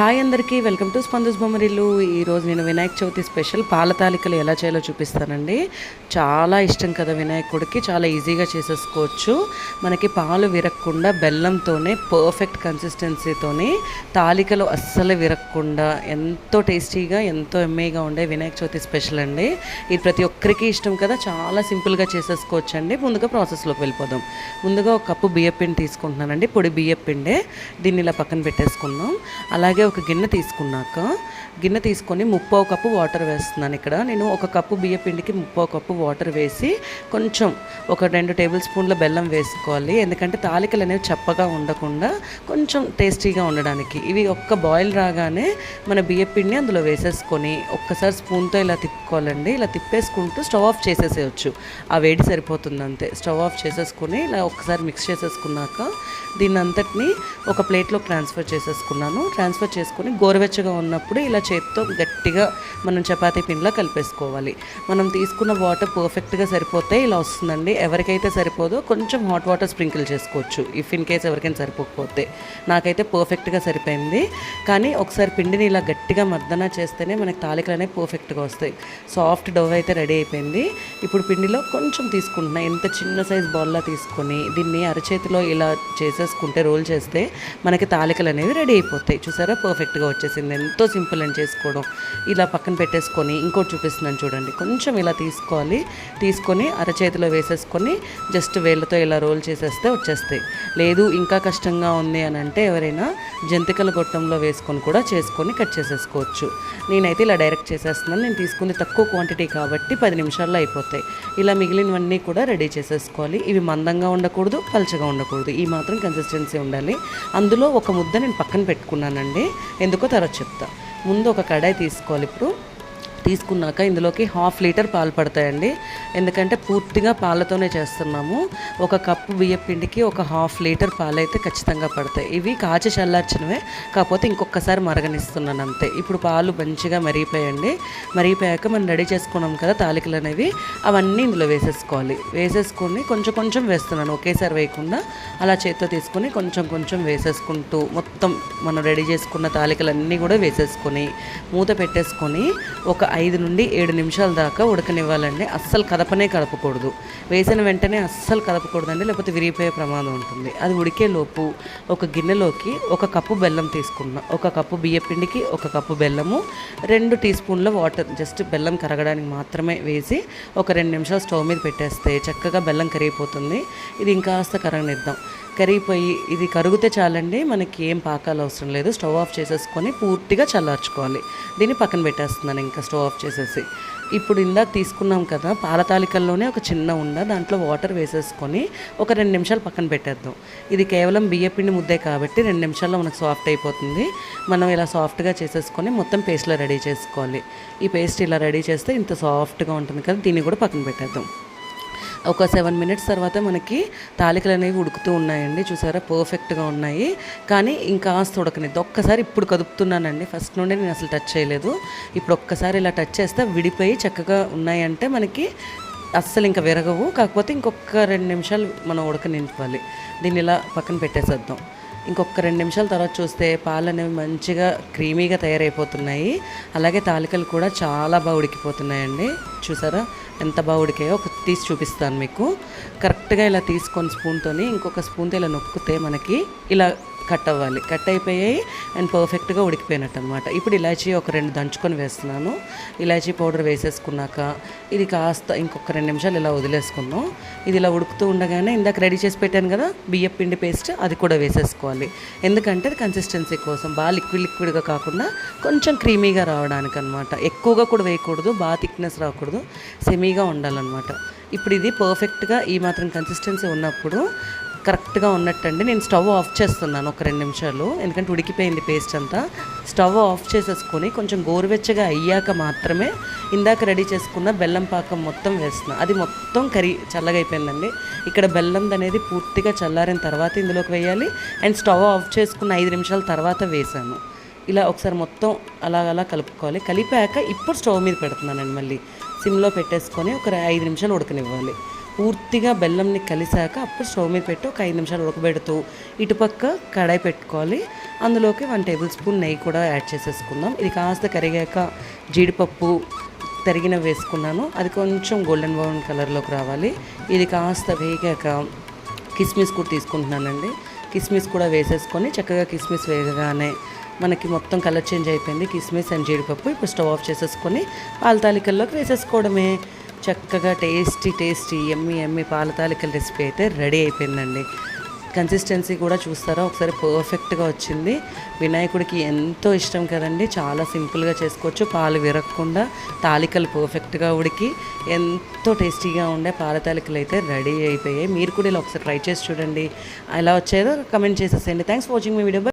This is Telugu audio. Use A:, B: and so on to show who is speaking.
A: హాయ్ అందరికీ వెల్కమ్ టు స్పందస్ బొమ్మరిల్లు. ఈరోజు నేను వినాయక చవితి స్పెషల్ పాల తాలికలు ఎలా చేయాలో చూపిస్తానండి. చాలా ఇష్టం కదా వినాయకుడికి, చాలా ఈజీగా చేసేసుకోవచ్చు. మనకి పాలు విరగకుండా బెల్లంతోనే పర్ఫెక్ట్ కన్సిస్టెన్సీతోని తాలికలు అస్సలు విరగకుండా ఎంతో టేస్టీగా ఎంతో ఎమ్మీగా ఉండే వినాయక చవితి స్పెషల్ అండి. ఇది ప్రతి ఒక్కరికి ఇష్టం కదా, చాలా సింపుల్గా చేసేసుకోవచ్చు అండి. ముందుగా ప్రాసెస్లోకి వెళ్ళిపోదాం. ముందుగా ఒక కప్పు బియ్యపిండి తీసుకుంటున్నానండి, పొడి బియ్యపిండే. దీన్ని ఇలా పక్కన పెట్టేసుకుందాం. అలాగే ఒక గిన్నె తీసుకొని 3/4 కప్పు వాటర్ వేస్తున్నాను. ఇక్కడ నేను ఒక కప్పు బియ్యపిండికి 3/4 కప్పు వాటర్ వేసి కొంచెం ఒక 2 టేబుల్ స్పూన్ల బెల్లం వేసుకోవాలి. ఎందుకంటే తాలికలు అనేవి చప్పగా ఉండకుండా కొంచెం టేస్టీగా ఉండడానికి. ఇవి ఒక్క బాయిల్ రాగానే మన బియ్యపిండిని అందులో వేసేసుకొని ఒక్కసారి స్పూన్తో ఇలా తిప్పుకోవాలండి. ఇలా తిప్పేసుకుంటూ స్టవ్ ఆఫ్ చేసేసేయచ్చు, ఆ వేడి సరిపోతుంది అంతే. స్టవ్ ఆఫ్ చేసేసుకొని ఇలా ఒక్కసారి మిక్స్ చేసేసుకున్నాక దీన్ని అంతటిని ఒక ప్లేట్లోకి ట్రాన్స్ఫర్ చేసేసుకున్నాను. ట్రాన్స్ఫర్ చేసుకొని గోరువెచ్చగా ఉన్నప్పుడు ఇలా చేతితో గట్టిగా మనం చపాతీ పిండిలా కలిపేసుకోవాలి. మనం తీసుకున్న వాటర్ పర్ఫెక్ట్గా సరిపోతే ఇలా వస్తుందండి. ఎవరికైతే సరిపోదో కొంచెం హాట్ వాటర్ స్ప్రింకిల్ చేసుకోవచ్చు, ఇఫ్ ఇన్ కేస్ ఎవరికైనా సరిపోకపోతే. నాకైతే పర్ఫెక్ట్గా సరిపోయింది. కానీ ఒకసారి పిండిని ఇలా గట్టిగా మర్దన చేస్తేనే మనకి తాలికలు అనేవి పర్ఫెక్ట్గా వస్తాయి. సాఫ్ట్ డవ్ అయితే రెడీ అయిపోయింది. ఇప్పుడు పిండిలో కొంచెం తీసుకుంటున్నా, ఎంత చిన్న సైజ్ బాల్లా తీసుకొని దీన్ని అరచేతిలో ఇలా చేసేసుకుంటే, రోల్ చేస్తే మనకి తాలికలు అనేవి రెడీ అయిపోతాయి. చూసారా, పర్ఫెక్ట్గా వచ్చేసింది. ఎంతో సింపుల్ అని చేసుకోవడం. ఇలా పక్కన పెట్టేసుకొని ఇంకోటి చూపిస్తున్నాను చూడండి. కొంచెం ఇలా తీసుకొని అరచేతిలో వేసేసుకొని జస్ట్ వేళ్ళతో ఇలా రోల్ చేసేస్తే వచ్చేస్తాయి. లేదు ఇంకా కష్టంగా ఉంది అని అంటే ఎవరైనా జంతికల గొట్టంలో వేసుకొని కూడా చేసుకొని కట్ చేసేసుకోవచ్చు. నేనైతే ఇలా డైరెక్ట్ చేసేస్తున్నాను. నేను తీసుకుంది తక్కువ క్వాంటిటీ కాబట్టి 10 నిమిషాల్లో అయిపోతాయి. ఇలా మిగిలినవన్నీ కూడా రెడీ చేసేసుకోవాలి. ఇవి మందంగా ఉండకూడదు, పల్చగా ఉండకూడదు, ఈ మాత్రం కన్సిస్టెన్సీ ఉండాలి. అందులో ఒక ముద్ద నేను పక్కన పెట్టుకున్నానండి, ఎందుకో తర్వాత చెప్తా. ముందు ఒక కడాయి తీసుకోవాలి. ఇప్పుడు తీసుకున్నాక ఇందులోకి 1/2 లీటర్ పాలు పడతాయండి. ఎందుకంటే పూర్తిగా పాలతోనే చేస్తున్నాము. ఒక కప్పు బియ్యపిండికి ఒక 1/2 లీటర్ పాలు అయితే ఖచ్చితంగా పడతాయి. ఇవి కాచి చల్లార్చినవే, కాకపోతే ఇంకొకసారి మరగనిస్తున్నాను అంతే. ఇప్పుడు పాలు మంచిగా మరిగిపోయాక మనం రెడీ చేసుకున్నాం కదా తాలికలు అనేవి, అవన్నీ ఇందులో వేసేసుకొని కొంచెం కొంచెం వేస్తున్నాను, ఒకేసారి వేయకుండా అలా చేత్తో తీసుకొని కొంచెం కొంచెం వేసేసుకుంటూ మొత్తం మనం రెడీ చేసుకున్న తాలికలన్నీ కూడా వేసేసుకొని మూత పెట్టేసుకొని ఒక 5 నుండి 7 నిమిషాల దాకా ఉడకనివ్వాలండి. అస్సలు కదపకూడదు. వేసిన వెంటనే అస్సలు కదపకూడదండి, లేకపోతే విరిగిపోయే ప్రమాదం ఉంటుంది. అది ఉడికేలోపు ఒక గిన్నెలోకి 1 కప్పు బెల్లం తీసుకున్నాం. 1 కప్పు బియ్యపిండికి 1 కప్పు బెల్లము, 2 టీ స్పూన్ల వాటర్, జస్ట్ బెల్లం కరగడానికి మాత్రమే వేసి ఒక 2 నిమిషాలు స్టవ్ మీద పెట్టేస్తే చక్కగా బెల్లం కరిగిపోతుంది. ఇది ఇంకాస్త కరగనిద్దాం. కరిగిపోయి ఇది కరిగితే చాలండి, మనకి ఏం పాకాలు అవసరం లేదు. స్టవ్ ఆఫ్ చేసేసుకొని పూర్తిగా చల్లార్చుకోవాలి. దీన్ని పక్కన పెట్టేస్తున్నాను ఇంకా స్టవ్ ఆఫ్ చేసేసి. ఇప్పుడు ఇందాక తీసుకున్నాం కదా పాల తాలికల్లోనే ఒక చిన్న ఉండ, దాంట్లో వాటర్ వేసేసుకొని ఒక 2 నిమిషాలు పక్కన పెట్టేద్దాం. ఇది కేవలం బియ్యపిండి ముద్దే కాబట్టి 2 నిమిషాల్లో మనకు సాఫ్ట్ అయిపోతుంది. మనం ఇలా సాఫ్ట్గా చేసేసుకొని మొత్తం పేస్ట్లో రెడీ చేసుకోవాలి. ఈ పేస్ట్ ఇలా రెడీ చేస్తే ఇంత సాఫ్ట్గా ఉంటుంది కదా, దీన్ని కూడా పక్కన పెట్టేద్దాం. ఒక 7 మినిట్స్ తర్వాత మనకి తాలికలు అనేవి ఉడుకుతూ ఉన్నాయండి. చూసారా, పర్ఫెక్ట్గా ఉన్నాయి. కానీ ఇంకా ఉడకనిద్దు. ఒక్కసారి ఇప్పుడు కదుపుతున్నానండి, ఫస్ట్ నుండి నేను అసలు టచ్ చేయలేదు. ఇప్పుడు ఒక్కసారి ఇలా టచ్ చేస్తే విడిపోయి చక్కగా ఉన్నాయంటే మనకి అస్సలు ఇంకా విరగవు. కాకపోతే ఇంకొక 2 నిమిషాలు మనం ఉడకనివ్వాలి. దీన్ని ఇలా పక్కన పెట్టేసేద్దాం. ఇంకొక 2 నిమిషాల తర్వాత చూస్తే పాలు అనేవి మంచిగా క్రీమీగా తయారైపోతున్నాయి. అలాగే తాలికలు కూడా చాలా బాగా ఉడికిపోతున్నాయండి. చూసారా ఎంత బాగా ఉడికాయో. ఒక తీసి చూపిస్తాను మీకు. కరెక్ట్గా ఇలా తీసుకొని స్పూన్తోని ఇంకొక స్పూన్తో ఇలా నొక్కితే మనకి ఇలా కట్ అయిపోయాయి అండ్ పర్ఫెక్ట్గా ఉడికిపోయినట్టు అనమాట. ఇప్పుడు ఇలాచీ ఒక 2 దంచుకొని వేస్తున్నాను. ఇలాచీ పౌడర్ వేసేసుకున్నాక ఇది కాస్త ఇంకొక 2 నిమిషాలు ఇలా వదిలేసుకుందాం. ఇది ఇలా ఉడుకుతూ ఉండగానే ఇందాక రెడీ చేసి పెట్టాను కదా బియ్యం పిండి పేస్ట్, అది కూడా వేసేసుకోవాలి. ఎందుకంటే అది కన్సిస్టెన్సీ కోసం, బాగా లిక్విడ్గా కాకుండా కొంచెం క్రీమీగా రావడానికి అనమాట. ఎక్కువగా కూడా వేయకూడదు, బాగా థిక్నెస్ రాకూడదు, సెమీగా ఉండాలన్నమాట. ఇప్పుడు ఇది పర్ఫెక్ట్గా ఈ మాత్రం కన్సిస్టెన్సీ ఉన్నప్పుడు కరెక్ట్గా ఉన్నట్టండి. నేను స్టవ్ ఆఫ్ చేస్తున్నాను ఒక 2 నిమిషాలు, ఎందుకంటే ఉడికిపోయింది పేస్ట్ అంతా. స్టవ్ ఆఫ్ చేసేసుకొని కొంచెం గోరువెచ్చగా అయ్యాక మాత్రమే ఇందాక రెడీ చేసుకున్న బెల్లం పాకం మొత్తం వేస్తున్నా. అది మొత్తం చల్లగా అయిపోయిందండి. ఇక్కడ బెల్లం అనేది పూర్తిగా చల్లారిన తర్వాత ఇందులోకి వేయాలి. అండ్ స్టవ్ ఆఫ్ చేసుకున్న 5 నిమిషాల తర్వాత వేసాను. ఇలా ఒకసారి మొత్తం అలా కలుపుకోవాలి. కలిపాక ఇప్పుడు స్టవ్ మీద పెడుతున్నానండి. మళ్ళీ సిమ్లో పెట్టేసుకొని ఒక 5 నిమిషాలు ఉడకనివ్వాలి. పూర్తిగా బెల్లంని కలిసాక అప్పుడు స్టవ్ మీద పెట్టి ఒక 5 నిమిషాలు ఉడకబెడుతూ ఇటుపక్క కడాయి పెట్టుకోవాలి. అందులోకి 1 టేబుల్ స్పూన్ నెయ్యి కూడా యాడ్ చేసేసుకుందాం. ఇది కాస్త కరిగాక జీడిపప్పు తరిగిన వేసుకున్నాను. అది కొంచెం గోల్డెన్ బ్రౌన్ కలర్లోకి రావాలి. ఇది కాస్త వేగాక కిస్మిస్ కూడా తీసుకుంటున్నానండి. కిస్మిస్ కూడా వేసేసుకొని చక్కగా కిస్మిస్ వేగగానే మనకి మొత్తం కలర్ చేంజ్ అయిపోయింది కిస్మిస్ అండ్ జీడిపప్పు. ఇప్పుడు స్టవ్ ఆఫ్ చేసేసుకొని పాల తాలికల్లోకి వేసేసుకోవడమే. చక్కగా టేస్టీ ఎమ్మి పాల తాలికల రెసిపీ అయితే రెడీ అయిపోయిందండి. కన్సిస్టెన్సీ కూడా చూస్తారా ఒకసారి, పర్ఫెక్ట్గా వచ్చింది. వినాయకుడికి ఎంతో ఇష్టం కదండి. చాలా సింపుల్గా చేసుకోవచ్చు. పాలు విరగకుండా తాలికలు పర్ఫెక్ట్గా ఉడికి ఎంతో టేస్టీగా ఉండే పాల తాలికలు అయితే రెడీ అయిపోయాయి. మీరు కూడా ఇలా ఒకసారి ట్రై చేసి చూడండి. ఎలా వచ్చేదో కమెంట్ చేసేసేయండి. Thanks for watching my video.